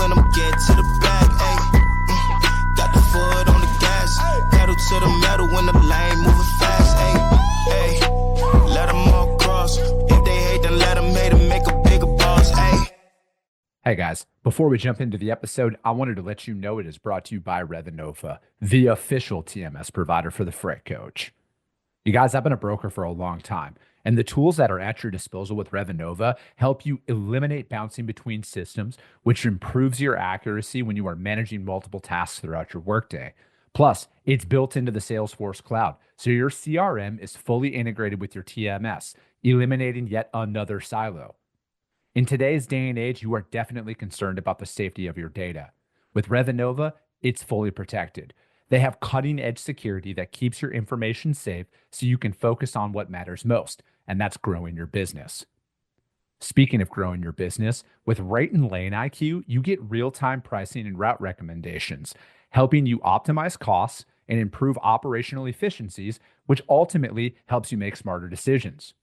when I'm getting to the bag, ayy. Got the foot on the gas, pedal to the metal when the lane moving fast, ayy, ayy. Let them all cross. If they hate, then let them hate and make a bigger boss, ayy. Hey guys, before we jump into the episode, I wanted to let you know it is brought to you by Revenova, the official TMS provider for the Freight Coach. You guys, I've been a broker for a long time, and the tools that are at your disposal with Revenova help you eliminate bouncing between systems, which improves your accuracy when you are managing multiple tasks throughout your workday. Plus, it's built into the Salesforce cloud, so your CRM is fully integrated with your TMS, eliminating yet another silo. In today's day and age, you are definitely concerned about the safety of your data. With Revenova, it's fully protected. They have cutting-edge security that keeps your information safe so you can focus on what matters most, and that's growing your business. Speaking of growing your business, with Rate and Lane IQ, you get real-time pricing and route recommendations, helping you optimize costs and improve operational efficiencies, which ultimately helps you make smarter decisions.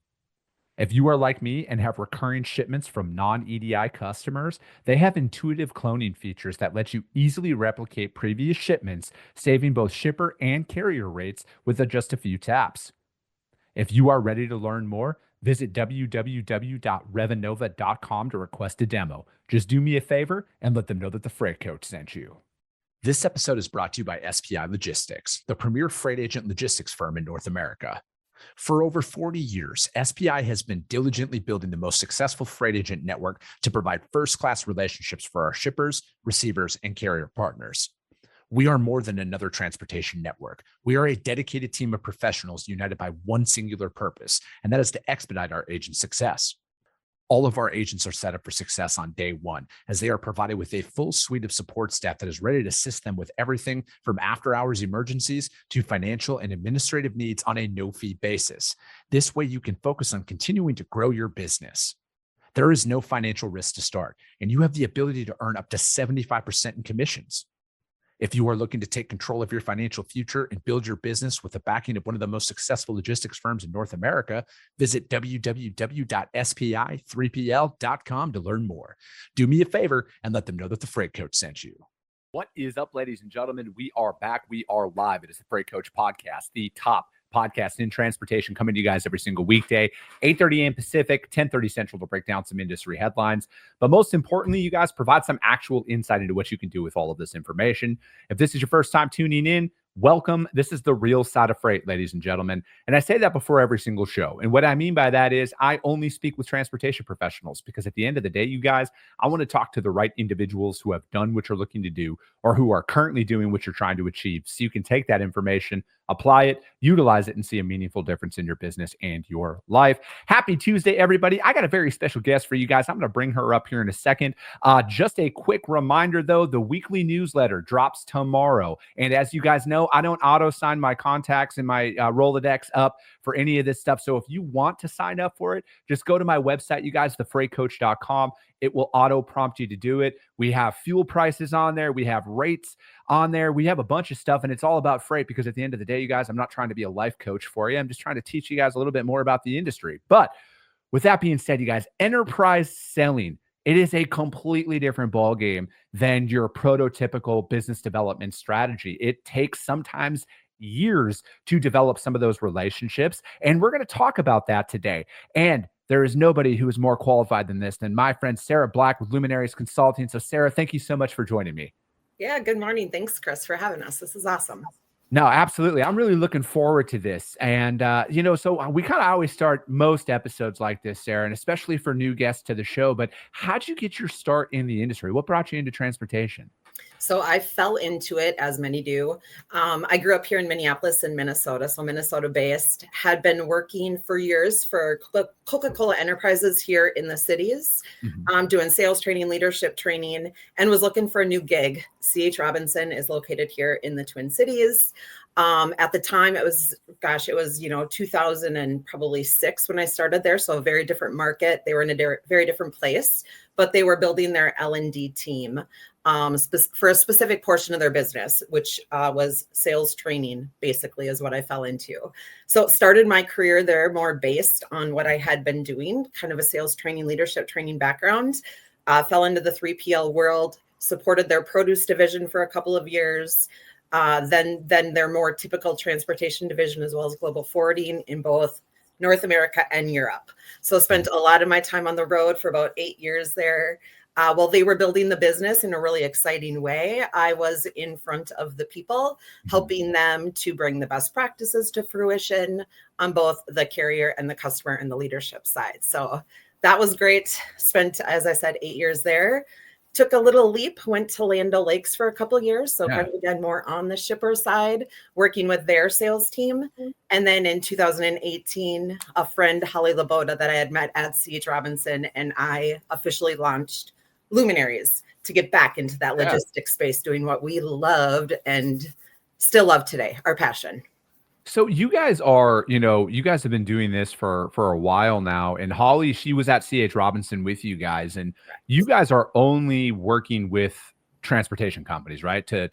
If you are like me and have recurring shipments from non-EDI customers, they have intuitive cloning features that let you easily replicate previous shipments, saving both shipper and carrier rates with just a few taps. If you are ready to learn more, visit www.revenova.com to request a demo. Just do me a favor and let them know that the Freight Coach sent you. This episode is brought to you by SPI Logistics, the premier freight agent logistics firm in North America. For over 40 years, SPI has been diligently building the most successful freight agent network to provide first-class relationships for our shippers, receivers, and carrier partners. We are more than another transportation network. We are a dedicated team of professionals united by one singular purpose, and that is to expedite our agents' success. All of our agents are set up for success on day one, as they are provided with a full suite of support staff that is ready to assist them with everything from after-hours emergencies to financial and administrative needs on a no-fee basis. This way, you can focus on continuing to grow your business. There is no financial risk to start, and you have the ability to earn up to 75% in commissions. If you are looking to take control of your financial future and build your business with the backing of one of the most successful logistics firms in North America, visit www.spi3pl.com to learn more. Do me a favor and let them know that the Freight Coach sent you. What is up, ladies and gentlemen? We are back. We are live. It is the Freight Coach Podcast, the top podcast in transportation, coming to you guys every single weekday, 8:30 a.m. Pacific, 10:30 Central, to break down some industry headlines. But most importantly, you guys provide some actual insight into what you can do with all of this information. If this is your first time tuning in, welcome. This is the real side of freight, ladies and gentlemen. And I say that before every single show. And what I mean by that is I only speak with transportation professionals, because at the end of the day, you guys, I want to talk to the right individuals who have done what you're looking to do or who are currently doing what you're trying to achieve, so you can take that information, apply it, utilize it, and see a meaningful difference in your business and your life. Happy Tuesday, everybody. I got a very special guest for you guys. I'm going to bring her up here in a second. Just a quick reminder, though, the weekly newsletter drops tomorrow. And as you guys know, I don't auto-sign my contacts and my Rolodex up for any of this stuff. So if you want to sign up for it, just go to my website, you guys, thefreightcoach.com. It will auto-prompt you to do it. We have fuel prices on there. We have rates on there. We have a bunch of stuff, and it's all about freight, because at the end of the day, you guys, I'm not trying to be a life coach for you. I'm just trying to teach you guys a little bit more about the industry. But with that being said, you guys, enterprise selling, it is a completely different ballgame than your prototypical business development strategy. It takes sometimes years to develop some of those relationships, and we're going to talk about that today. And there is nobody who is more qualified than my friend Sara Black with Luminaries Consulting. So Sara, thank you so much for joining me. Yeah, good morning. Thanks, Chris, for having us. This is awesome. No, absolutely. I'm really looking forward to this. And, so we kind of always start most episodes like this, Sara, and especially for new guests to the show. But how'd you get your start in the industry? What brought you into transportation? So I fell into it, as many do. I grew up here in Minneapolis and Minnesota, so Minnesota-based. Had been working for years for Coca-Cola Enterprises here in the cities, doing sales training, leadership training, and was looking for a new gig. C.H. Robinson is located here in the Twin Cities. At the time, it was 2006 when I started there, so a very different market. They were in a very different place, but they were building their L&D team for a specific portion of their business, which was sales training, basically, is what I fell into. So started my career there more based on what I had been doing, kind of a sales training, leadership training background. Fell into the 3PL world, supported their produce division for a couple of years. Then their more typical transportation division, as well as global forwarding in both North America and Europe. So spent a lot of my time on the road for about 8 years there. While they were building the business in a really exciting way, I was in front of the people, helping them to bring the best practices to fruition on both the carrier and the customer and the leadership side. So that was great. Spent, as I said, 8 years there. Took a little leap, went to Land O'Lakes for a couple of years. So kind of again, more on the shipper side, working with their sales team. And then in 2018, a friend, Holly LaBoda, that I had met at C.H. Robinson, and I officially launched Luminaries to get back into that logistics space, doing what we loved and still love today, our passion. So you guys are, you guys have been doing this for a while now. And Holly, she was at C.H. Robinson with you guys, and you guys are only working with transportation companies, right? To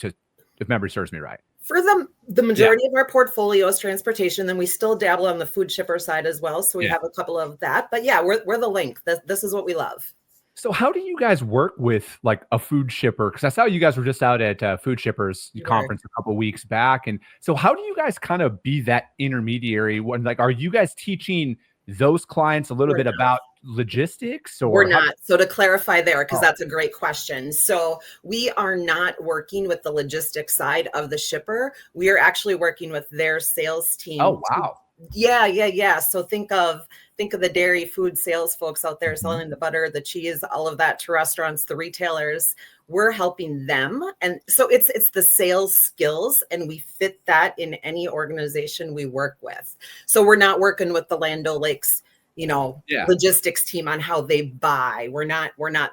if memory serves me right. For the majority of our portfolio is transportation, then we still dabble on the food shipper side as well. So we have a couple of that, but yeah, we're the link. This is what we love. So how do you guys work with like a food shipper? Because I saw you guys were just out at Food Shippers Conference a couple of weeks back. And so how do you guys kind of be that intermediary? Like, are you guys teaching those clients a little bit about logistics? Or we're not. So to clarify there, because that's a great question. So we are not working with the logistics side of the shipper. We are actually working with their sales team. Oh, wow. Yeah. So think of the dairy food sales folks out there selling the butter, the cheese, all of that to restaurants, the retailers. We're helping them. And so it's the sales skills, and we fit that in any organization we work with. So we're not working with the Land O'Lakes, logistics team on how they buy. We're not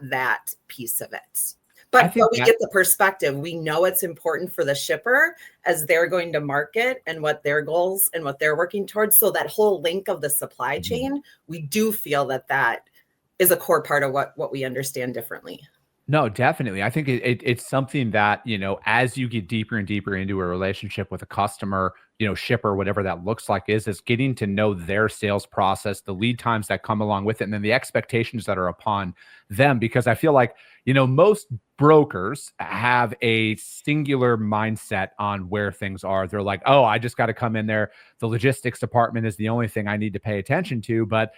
that piece of it. But we get the perspective. We know it's important for the shipper as they're going to market and what their goals and what they're working towards. So that whole link of the supply chain, we do feel that is a core part of what we understand differently. No, definitely. I think it's something that, as you get deeper and deeper into a relationship with a customer, shipper, whatever that looks like, is getting to know their sales process, the lead times that come along with it, and then the expectations that are upon them. Because I feel like, most brokers have a singular mindset on where things are. They're like, oh, I just got to come in there. The logistics department is the only thing I need to pay attention to. But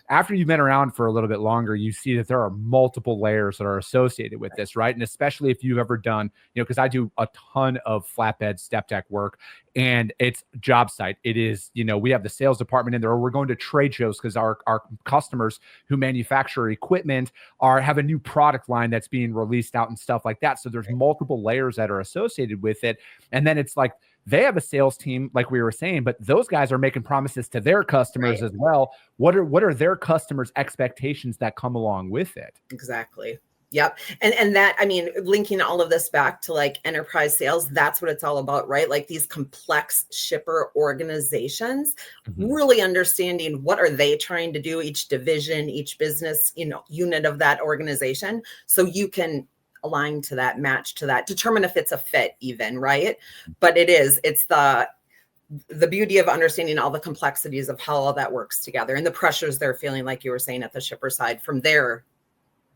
after you've been around for a little bit longer, you see that there are multiple layers that are associated with this, right? And especially if you've ever done, because I do a ton of flatbed step deck work, and it's job site. It is, we have the sales department in there, or we're going to trade shows because our customers who manufacture equipment have a new product line that's being released out and stuff like that. So there's multiple layers that are associated with it. And then it's like, they have a sales team, like we were saying, but those guys are making promises to their customers as well. What are their customers' expectations that come along with it? Exactly. Yep. And that, linking all of this back to like enterprise sales, that's what it's all about, right? Like these complex shipper organizations, really understanding what are they trying to do, each division, each business, unit of that organization. So you can align to that, match to that, determine if it's a fit even, right? But it's the beauty of understanding all the complexities of how all that works together and the pressures they're feeling, like you were saying, at the shipper side from their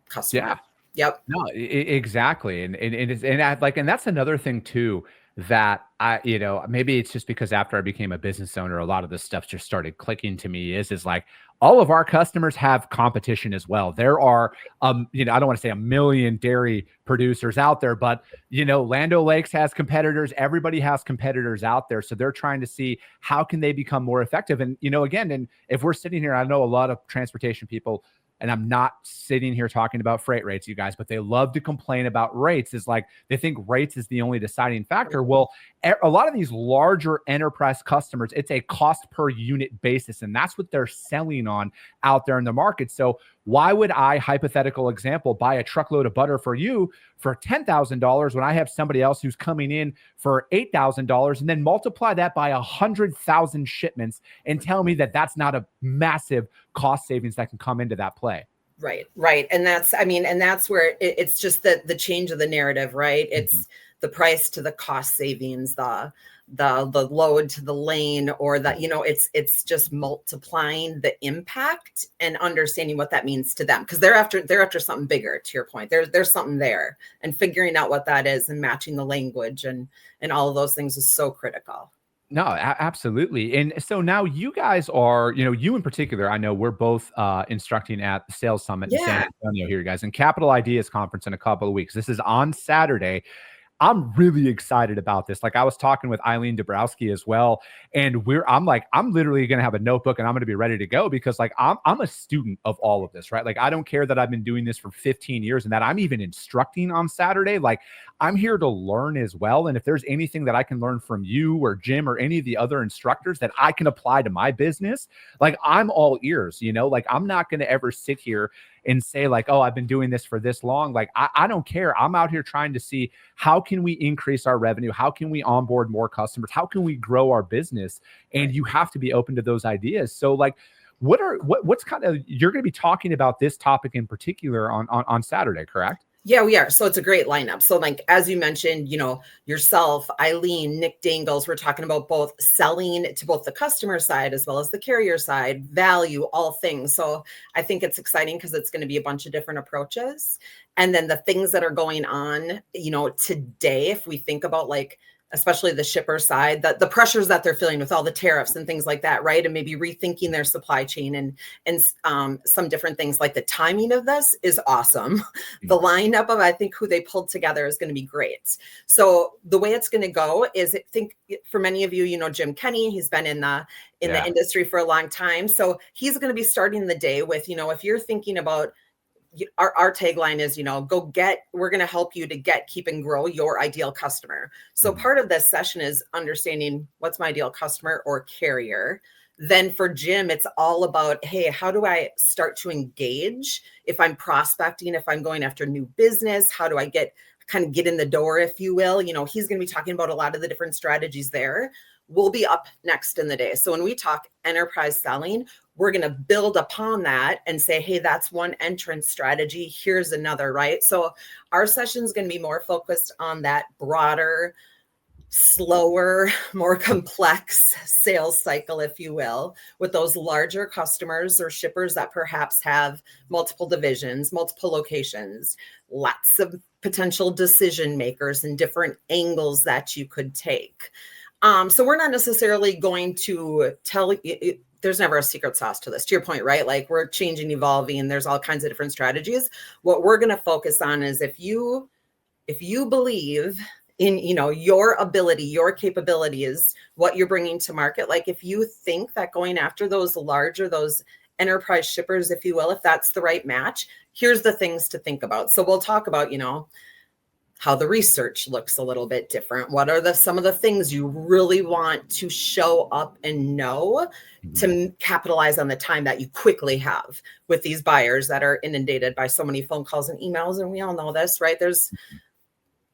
customer. Yeah. Yep. No, exactly. And that's another thing too, that maybe it's just because after I became a business owner, a lot of this stuff just started clicking to me is like, all of our customers have competition as well. There are, I don't want to say a million dairy producers out there, but, Land O'Lakes has competitors. Everybody has competitors out there. So they're trying to see how can they become more effective. And, again, and if we're sitting here, I know a lot of transportation people, and I'm not sitting here talking about freight rates, you guys, but they love to complain about rates. Is like, they think rates is the only deciding factor. Well, a lot of these larger enterprise customers, it's a cost per unit basis, and that's what they're selling on out there in the market. So why would I, hypothetical example, buy a truckload of butter for you for $10,000 when I have somebody else who's coming in for $8,000, and then multiply that by 100,000 shipments and tell me that that's not a massive cost savings that can come into that play? Right. And that's where it's just the change of the narrative, right? It's the price to the cost savings, the load to the lane, or that, it's just multiplying the impact and understanding what that means to them, because they're after something bigger. To your point, there's something there, and figuring out what that is and matching the language and all of those things is so critical. No, absolutely. And so now you guys are, you in particular, I know we're both instructing at the Sales Summit in San Antonio here, guys, and Capital Ideas Conference in a couple of weeks. This is on Saturday. I'm really excited about this. Like, I was talking with Eileen Dabrowski as well. And I'm literally going to have a notebook and I'm going to be ready to go, because like, I'm a student of all of this, right? Like, I don't care that I've been doing this for 15 years and that I'm even instructing on Saturday. Like, I'm here to learn as well. And if there's anything that I can learn from you or Jim or any of the other instructors that I can apply to my business, like, I'm all ears, like, I'm not going to ever sit here and say like, oh, I've been doing this for this long. Like, I don't care. I'm out here trying to see, how can we increase our revenue? How can we onboard more customers? How can we grow our business? And you have to be open to those ideas. So like, what's kind of, you're going to be talking about this topic in particular on Saturday, correct? Yeah, we are. So it's a great lineup. So like, as you mentioned, yourself, Eileen, Nick Dangles, we're talking about both selling to both the customer side as well as the carrier side, value, all things. So I think it's exciting because it's going to be a bunch of different approaches. And then the things that are going on, today, if we think about like, especially the shipper side, the pressures that they're feeling with all the tariffs and things like that, right? And maybe rethinking their supply chain and some different things. Like, the timing of this is awesome. The lineup of, I think, who they pulled together is going to be great. So the way it's going to go is, I think for many of you, Jim Kenny, he's been in the industry for a long time. So he's going to be starting the day with, if you're thinking about, our tagline is, we're going to help you to keep and grow your ideal customer. So part of this session is understanding what's my ideal customer or carrier. Then for Jim, it's all about, hey, how do I start to engage? If I'm prospecting, if I'm going after new business, how do I get in the door, if you will? He's going to be talking about a lot of the different strategies there. We'll be up next in the day. So when we talk enterprise selling, we're going to build upon that and say, hey, that's one entrance strategy. Here's another, right? So our session is going to be more focused on that broader, slower, more complex sales cycle, if you will, with those larger customers or shippers that perhaps have multiple divisions, multiple locations, lots of potential decision makers and different angles that you could take. So we're not necessarily going to tell you, there's never a secret sauce to this, to your point, right? Like, we're changing, evolving, and there's all kinds of different strategies. What we're going to focus on is, if you believe in, your ability, your capabilities, what you're bringing to market, like, if you think that going after those larger, those enterprise shippers, if you will, if that's the right match, here's the things to think about. So we'll talk about, how the research looks a little bit different. What are some of the things you really want to show up and know to capitalize on the time that you quickly have with these buyers that are inundated by so many phone calls and emails? And we all know this, right? There's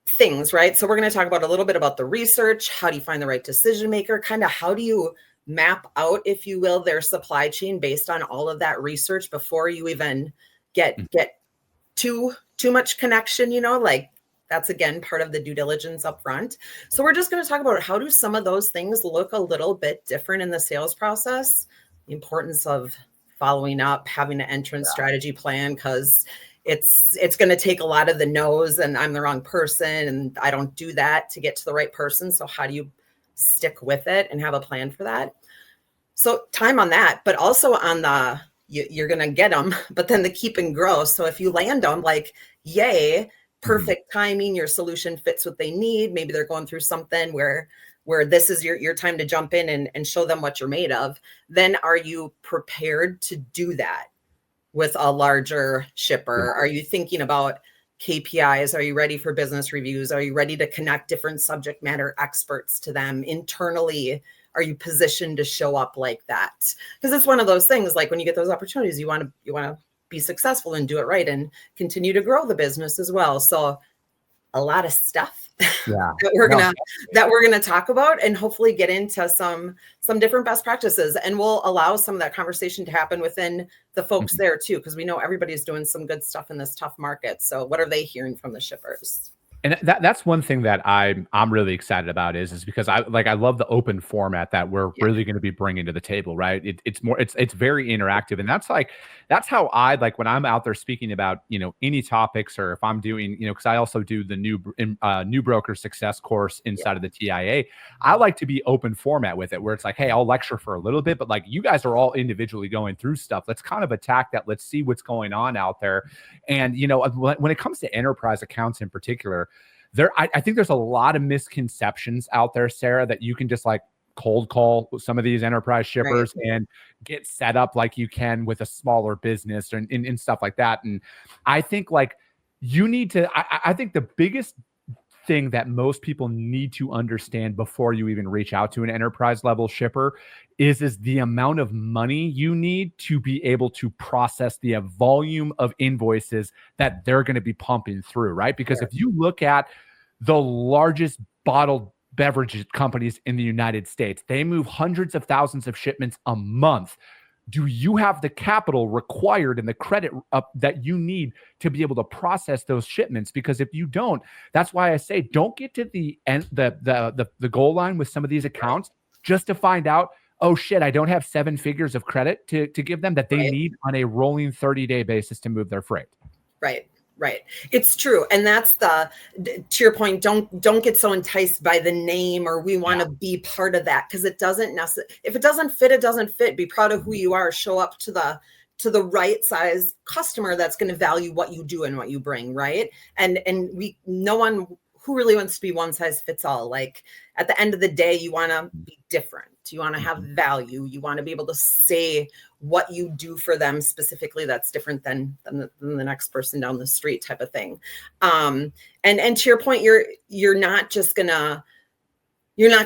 things, right? So we're going to talk about a little bit about the research. How do you find the right decision maker? Kind of how do you map out, if you will, their supply chain based on all of that research before you even get too much connection, like, that's, again, part of the due diligence up front. So we're just going to talk about, how do some of those things look a little bit different in the sales process? The importance of following up, having an entrance strategy plan, because it's going to take a lot of the no's and I'm the wrong person and I don't do that to get to the right person. So how do you stick with it and have a plan for that? So time on that, but also on you're going to get them, but then the keep and grow. So if you land them, like, yay, perfect timing, your solution fits what they need. Maybe they're going through something where this is your time to jump in and show them what you're made of. Then are you prepared to do that with a larger shipper? Are you thinking about KPIs? Are you ready for business reviews? Are you ready to connect different subject matter experts to them internally? Are you positioned to show up like that? Because it's one of those things, like, when you get those opportunities, you want to be successful and do it right and continue to grow the business as well. So a lot of stuff that we're gonna talk about, and hopefully get into some different best practices, and we'll allow some of that conversation to happen within the folks there too, because we know everybody's doing some good stuff in this tough market. So what are they hearing from the shippers? And that's one thing that I'm really excited about is because I love the open format that we're Yeah. really going to be bringing to the table, right? It's very interactive, and that's how I like when I'm out there speaking about any topics, or if I'm doing because I also do the new broker success course inside of the TIA. I like to be open format with it, where it's like, hey, I'll lecture for a little bit, but like you guys are all individually going through stuff. Let's kind of attack that. Let's see what's going on out there, and when it comes to enterprise accounts in particular. I think there's a lot of misconceptions out there, Sarah, that you can just like cold call some of these enterprise shippers and get set up like you can with a smaller business and stuff like that. And I think like you need to, I think the biggest thing that most people need to understand before you even reach out to an enterprise level shipper is the amount of money you need to be able to process the volume of invoices that they're going to be pumping through, right? Because if you look at the largest bottled beverage companies in the United States, they move hundreds of thousands of shipments a month. Do you have the capital required and the credit that you need to be able to process those shipments? Because if you don't, that's why I say don't get to the end, the goal line with some of these accounts just to find out, oh shit, I don't have 7 figures of credit to give them that they need on a rolling 30-day basis to move their freight. Right. It's true. And that's to your point, don't get so enticed by the name or we want to be part of that, because it doesn't necessarily, if it doesn't fit, it doesn't fit. Be proud of who you are, show up to the right size customer that's going to value what you do and what you bring. Right. And no one who really wants to be one size fits all. Like at the end of the day, you want to be different. You want to have value. You want to be able to say what you do for them specifically that's different than the next person down the street type of thing. And to your point, you're not going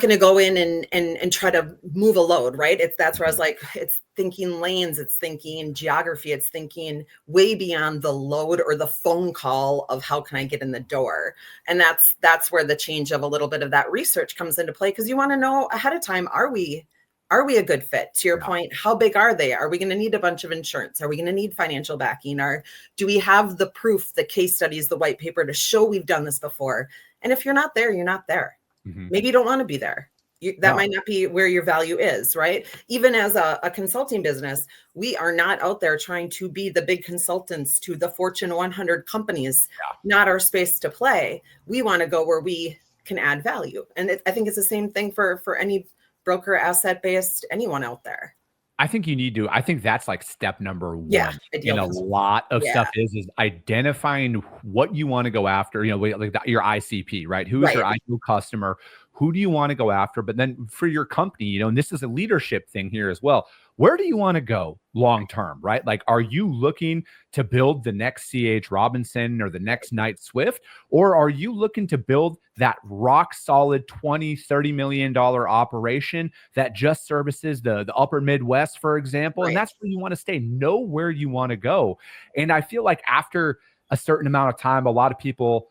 to go in and try to move a load, right? That's where I was like, it's thinking lanes, it's thinking geography, it's thinking way beyond the load or the phone call of how can I get in the door. And that's where the change of a little bit of that research comes into play, because you want to know ahead of time, are we a good fit? To your point, how big are they? Are we going to need a bunch of insurance? Are we going to need financial backing? Or do we have the proof, the case studies, the white paper to show we've done this before? And if you're not there, you're not there. Maybe you don't want to be there. Might not be where your value is, right? Even as a consulting business, we are not out there trying to be the big consultants to the Fortune 100 companies, not our space to play. We want to go where we can add value. And I think it's the same thing for any broker, asset-based, anyone out there. I think you need to, I think that's like step number one in a lot of stuff is identifying what you want to go after, like your ICP, right? Who is your ideal customer? Who do you want to go after? But then for your company, and this is a leadership thing here as well. Where do you want to go long-term, right? Like, are you looking to build the next C.H. Robinson or the next Knight Swift? Or are you looking to build that rock solid $20-30 million operation that just services the upper Midwest, for example? And that's where you want to stay. Know where you want to go. And I feel like after a certain amount of time, a lot of people,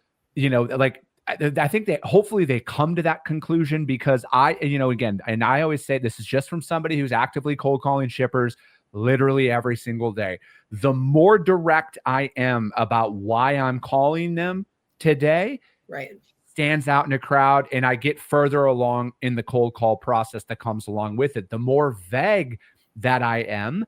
I think that hopefully they come to that conclusion, because again, and I always say this is just from somebody who's actively cold calling shippers literally every single day. The more direct I am about why I'm calling them today, stands out in a crowd, and I get further along in the cold call process that comes along with it. The more vague that I am,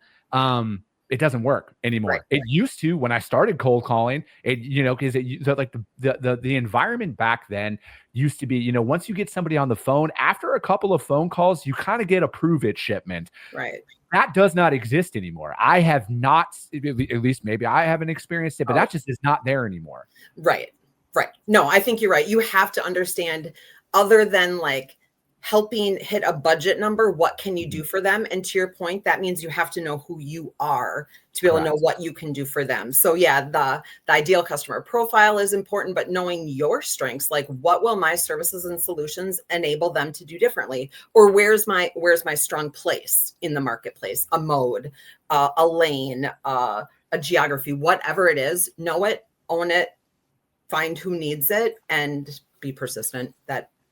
it doesn't work anymore. It used to when I started cold calling. Because the environment back then used to be, once you get somebody on the phone, after a couple of phone calls, you kind of get a prove it shipment. Right. That does not exist anymore. I have not, at least maybe I haven't experienced it, but that just is not there anymore. Right. No, I think you're right. You have to understand, other than like helping hit a budget number, what can you do for them? And to your point, that means you have to know who you are to be able to know what you can do for them. So the ideal customer profile is important, but knowing your strengths, like what will my services and solutions enable them to do differently? Or where's my strong place in the marketplace, a mode, a lane, a geography, whatever it is, know it, own it, find who needs it, and be persistent.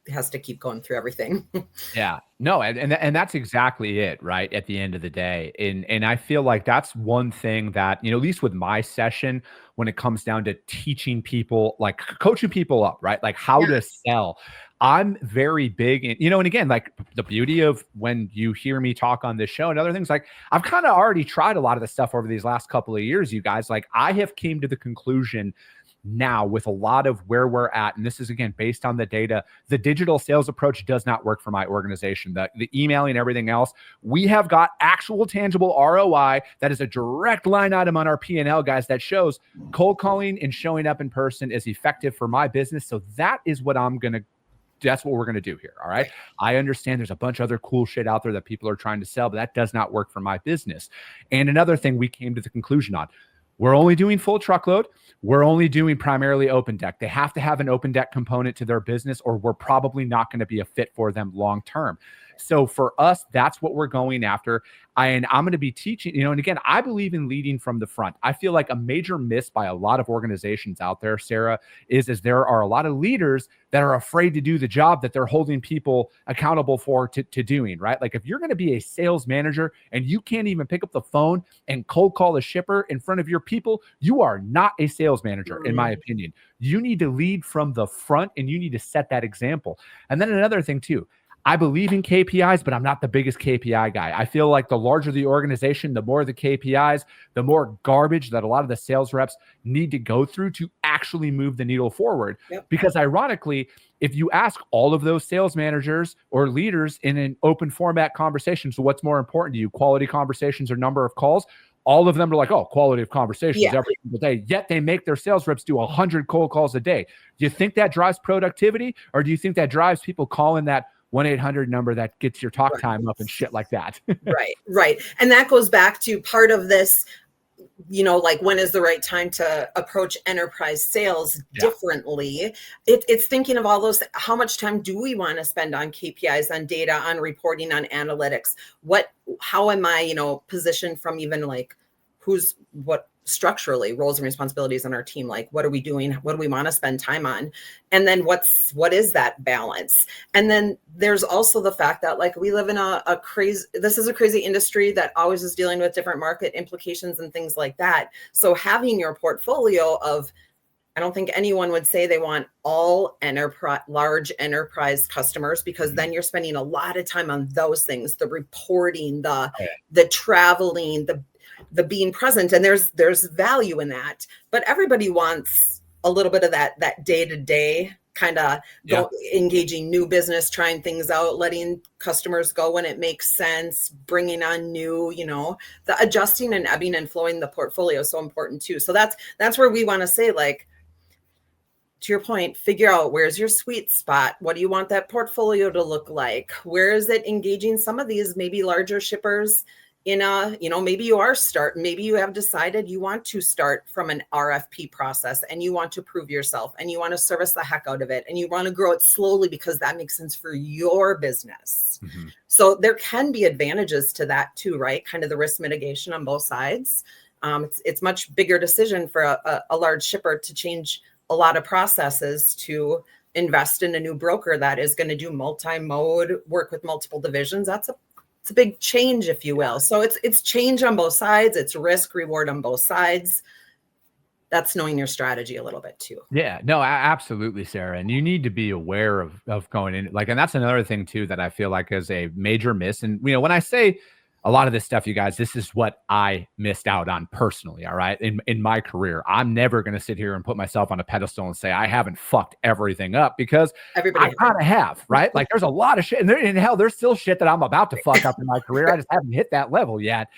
has to keep going through everything. Yeah, no, and that's exactly it, right? At the end of the day, and I feel like that's one thing that, at least with my session, when it comes down to teaching people, like coaching people up, right? Like how to sell. I'm very big in, and again, like the beauty of when you hear me talk on this show and other things, like I've kind of already tried a lot of the stuff over these last couple of years, you guys. Like I have came to the conclusion now with a lot of where we're at, and this is again based on the data, the digital sales approach does not work for my organization. The emailing, everything else, we have got actual tangible ROI that is a direct line item on our P&L, guys, that shows cold calling and showing up in person is effective for my business. So that's what we're going to do here. All right. I understand there's a bunch of other cool shit out there that people are trying to sell, but that does not work for my business. And another thing we came to the conclusion on, we're only doing full truckload. We're only doing primarily open deck. They have to have an open deck component to their business, or we're probably not going to be a fit for them long term. So for us, that's what we're going after. And I'm going to be teaching, and again, I believe in leading from the front. I feel like a major miss by a lot of organizations out there, Sarah, is there are a lot of leaders that are afraid to do the job that they're holding people accountable for to doing, right? Like if you're going to be a sales manager and you can't even pick up the phone and cold call a shipper in front of your people, you are not a sales manager, in my opinion. You need to lead from the front and you need to set that example. And then another thing too, I believe in KPIs, but I'm not the biggest KPI guy. I feel like the larger the organization, the more the KPIs, the more garbage that a lot of the sales reps need to go through to actually move the needle forward. Yep. Because ironically, if you ask all of those sales managers or leaders in an open format conversation, so what's more important to you, quality conversations or number of calls? All of them are like, oh, quality of conversations every single day. Yet they make their sales reps do 100 cold calls a day. Do you think that drives productivity, or do you think that drives people calling that 1-800 number that gets your talk time up and shit like that? Right. And that goes back to part of this, like when is the right time to approach enterprise sales differently? It's thinking of all those, how much time do we want to spend on KPIs, on data, on reporting, on analytics? How am I, positioned from even like what structurally roles and responsibilities on our team? Like, what are we doing? What do we want to spend time on? And then what is that balance? And then there's also the fact that like we live in this is a crazy industry that always is dealing with different market implications and things like that. So having your portfolio of, I don't think anyone would say they want all large enterprise customers, because then you're spending a lot of time on those things, the reporting, the traveling, the being present, and there's value in that. But everybody wants a little bit of that day-to-day kind of engaging new business, trying things out, letting customers go when it makes sense, bringing on new, the adjusting and ebbing and flowing the portfolio is so important too. So that's where we want to say, like, to your point, figure out where's your sweet spot. What do you want that portfolio to look like? Where is it engaging some of these maybe larger shippers in maybe you have decided you want to start from an RFP process and you want to prove yourself and you want to service the heck out of it and you want to grow it slowly because that makes sense for your business. Mm-hmm. So there can be advantages to that too, right? Kind of the risk mitigation on both sides. It's much bigger decision for a large shipper to change a lot of processes to invest in a new broker that is going to do multi-mode, work with multiple divisions. It's a big change, if you will. So it's change on both sides. It's risk reward on both sides. That's knowing your strategy a little bit too. Yeah, no, absolutely, Sarah. And you need to be aware of going in, like, and that's another thing too, that I feel like is a major miss. And, when I say a lot of this stuff, you guys, this is what I missed out on personally. All right. In my career, I'm never going to sit here and put myself on a pedestal and say I haven't fucked everything up, because I kind of have, right? Like there's a lot of shit, and hell, there's still shit that I'm about to fuck up in my career. I just haven't hit that level yet.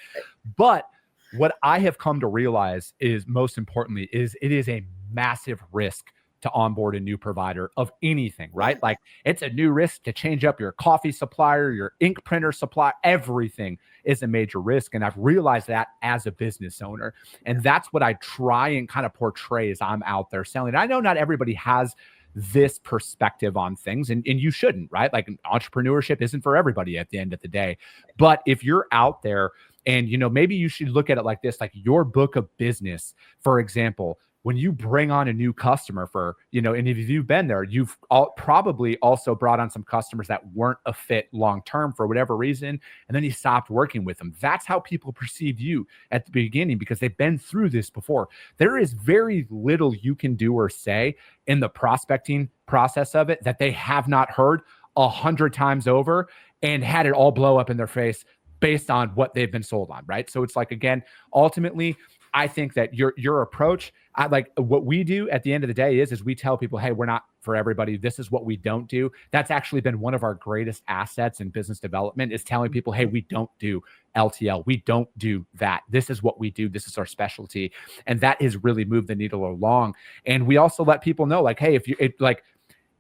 But what I have come to realize is, most importantly, is it is a massive risk to onboard a new provider of anything, right? Like it's a new risk to change up your coffee supplier, your ink printer supply, everything is a major risk. And I've realized that as a business owner. And that's what I try and kind of portray as I'm out there selling. I know not everybody has this perspective on things, and you shouldn't, right? Like entrepreneurship isn't for everybody at the end of the day. But if you're out there and, maybe you should look at it like this, like your book of business, for example, when you bring on a new customer for, and if you've been there, you've probably also brought on some customers that weren't a fit long-term for whatever reason. And then you stopped working with them. That's how people perceive you at the beginning because they've been through this before. There is very little you can do or say in the prospecting process of it that they have not heard 100 times over and had it all blow up in their face based on what they've been sold on. Right. So it's like, again, ultimately, I think that your approach, I like what we do at the end of the day is we tell people, hey, we're not for everybody. This is what we don't do. That's actually been one of our greatest assets in business development is telling people, hey, we don't do LTL. We don't do that. This is what we do. This is our specialty. And that has really moved the needle along. And we also let people know like, hey,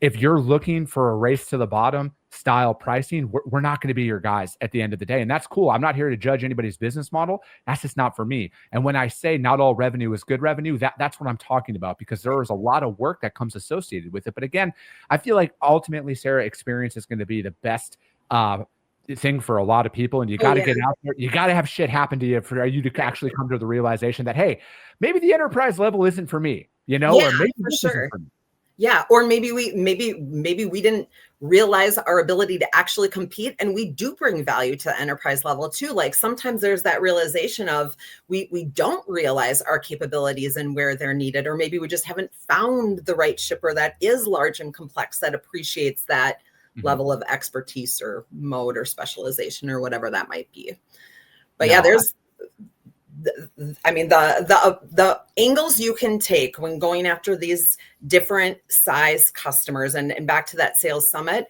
if you're looking for a race to the bottom style pricing, we're not going to be your guys at the end of the day. And that's cool. I'm not here to judge anybody's business model. That's just not for me. And when I say not all revenue is good revenue, that's what I'm talking about because there is a lot of work that comes associated with it. But again, I feel like ultimately, Sarah, experience is going to be the best thing for a lot of people. And you got to get out there. You got to have shit happen to you for you to actually come to the realization that, hey, maybe the enterprise level isn't for me, or maybe this isn't for me. Yeah. Or maybe we didn't realize our ability to actually compete. And we do bring value to the enterprise level too. Like sometimes there's that realization of we don't realize our capabilities and where they're needed, or maybe we just haven't found the right shipper that is large and complex that appreciates that level of expertise or mode or specialization or whatever that might be. But there's the angles you can take when going after these different size customers and back to that sales summit,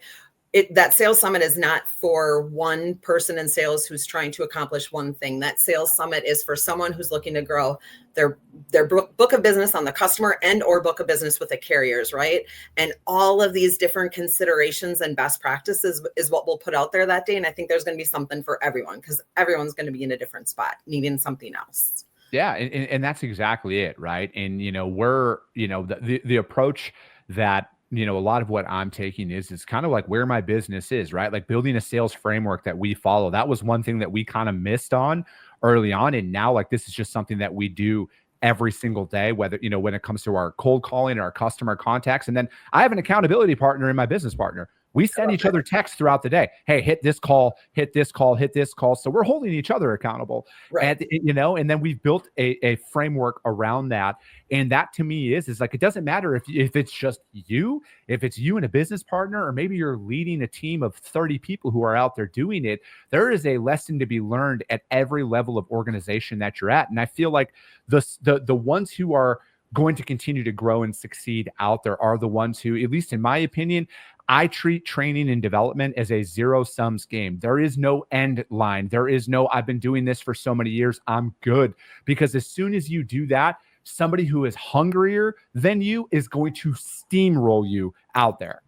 that sales summit is not for one person in sales who's trying to accomplish one thing. That sales summit is for someone who's looking to grow their book of business on the customer and or book of business with the carriers, right? And all of these different considerations and best practices is what we'll put out there that day. And I think there's going to be something for everyone because everyone's going to be in a different spot needing something else. Yeah. And that's exactly it. Right. And, we're, the approach that, a lot of what I'm taking is kind of like where my business is, right? Like building a sales framework that we follow. That was one thing that we kind of missed on early on. And now like, this is just something that we do every single day, whether, when it comes to our cold calling, our customer contacts. And then I have an accountability partner in my business partner. We send each other texts throughout the day. Hey, hit this call, hit this call, hit this call. So we're holding each other accountable, right? And then we've built a framework around that. And that to me is like, it doesn't matter if it's just you, if it's you and a business partner, or maybe you're leading a team of 30 people who are out there doing it. There is a lesson to be learned at every level of organization that you're at. And I feel like the ones who are going to continue to grow and succeed out there are the ones who, at least in my opinion, I treat training and development as a zero sums game. There is no end line. There is no, I've been doing this for so many years, I'm good. Because as soon as you do that, somebody who is hungrier than you is going to steamroll you out there.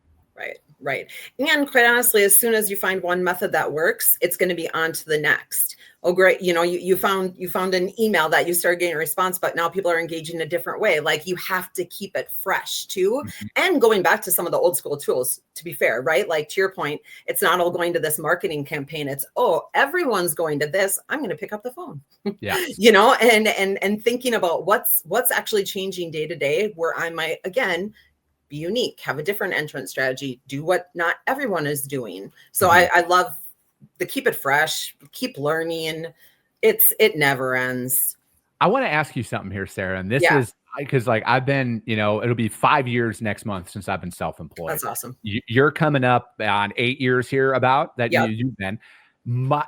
Right. And quite honestly, as soon as you find one method that works, it's going to be on to the next. Oh, great. You found an email that you started getting a response, but now people are engaging in a different way. Like you have to keep it fresh too. Mm-hmm. And going back to some of the old school tools, to be fair, right? Like to your point, it's not all going to this marketing campaign. It's, everyone's going to this. I'm going to pick up the phone. Yeah. And thinking about what's actually changing day to day where I might, again, be unique, have a different entrance strategy, do what not everyone is doing. So I love the keep it fresh, keep learning. It never ends. I want to ask you something here, Sarah. And this is because like I've been, it'll be 5 years next month since I've been self-employed. That's awesome. You're coming up on 8 years here about that. You've been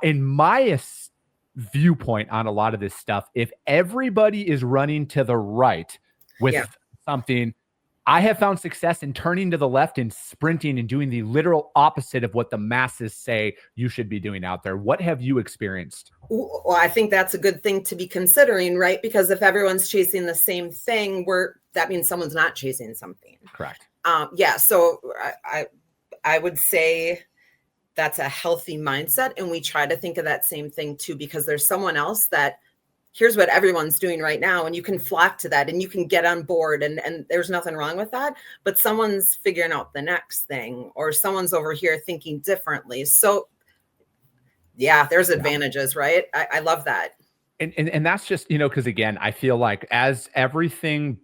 in my viewpoint on a lot of this stuff. If everybody is running to the right with something, I have found success in turning to the left and sprinting and doing the literal opposite of what the masses say you should be doing out there. What have you experienced? Well, I think that's a good thing to be considering, right? Because if everyone's chasing the same thing, that means someone's not chasing something. Correct. So I would say that's a healthy mindset. And we try to think of that same thing too, because there's someone else that here's what everyone's doing right now. And you can flock to that and you can get on board and there's nothing wrong with that, but someone's figuring out the next thing or someone's over here thinking differently. So there's advantages, right? I love that. And that's just, because again, I feel like as everything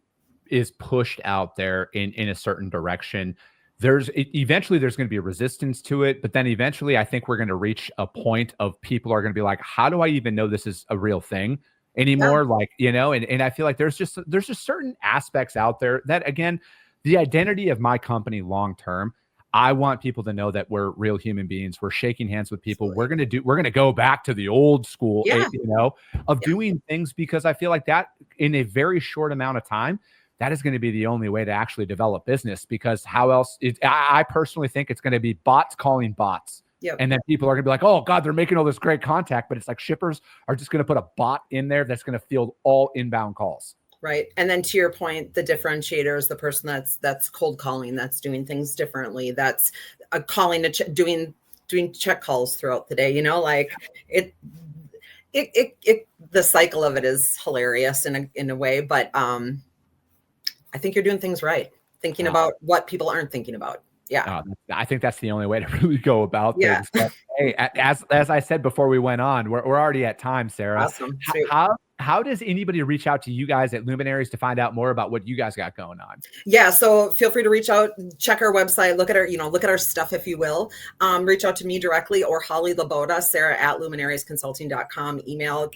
is pushed out there in a certain direction, eventually there's going to be a resistance to it, but then eventually I think we're going to reach a point of people are going to be like, how do I even know this is a real thing anymore? Yeah. Like, and I feel like there's just certain aspects out there that, again, the identity of my company long term, I want people to know that we're real human beings. We're shaking hands with people. We're going to go back to the old school, of doing things, because I feel like that in a very short amount of time, that is going to be the only way to actually develop business, because how else? I personally think it's going to be bots calling bots. Yep. And then people are going to be like, oh God, they're making all this great contact, but it's like shippers are just going to put a bot in there that's going to field all inbound calls. Right. And then to your point, the differentiator is the person that's cold calling, that's doing things differently, that's calling doing check calls throughout the day, like the cycle of it is hilarious in a way, but I think you're doing things right, thinking about what people aren't thinking about. Yeah. I think that's the only way to really go about things. But, hey, as I said before we went on, we're already at time, Sara. Awesome. How does anybody reach out to you guys at Luminaries to find out more about what you guys got going on? Yeah, so feel free to reach out, check our website, look at our stuff, if you will. Reach out to me directly or Holly LaBoda, Sara@luminariesconsulting.com, email.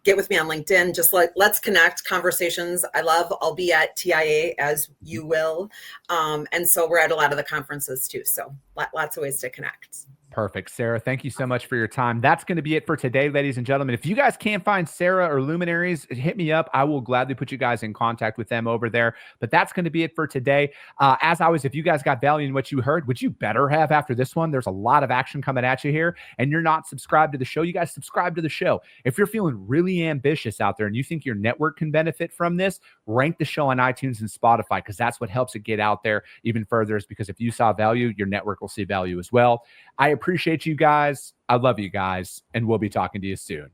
Get with me on LinkedIn. Just let's connect. Conversations I'll be at TIA, as you will. And so we're at a lot of the conferences too. So lots of ways to connect. Perfect. Sara, thank you so much for your time. That's going to be it for today, ladies and gentlemen. If you guys can't find Sara or Luminaries, hit me up. I will gladly put you guys in contact with them over there. But that's going to be it for today. As always, if you guys got value in what you heard, which you better have after this one, there's a lot of action coming at you here, and you're not subscribed to the show, you guys subscribe to the show. If you're feeling really ambitious out there and you think your network can benefit from this, rank the show on iTunes and Spotify, because that's what helps it get out there even further, is because if you saw value, your network will see value as well. I appreciate you guys. I love you guys, and we'll be talking to you soon.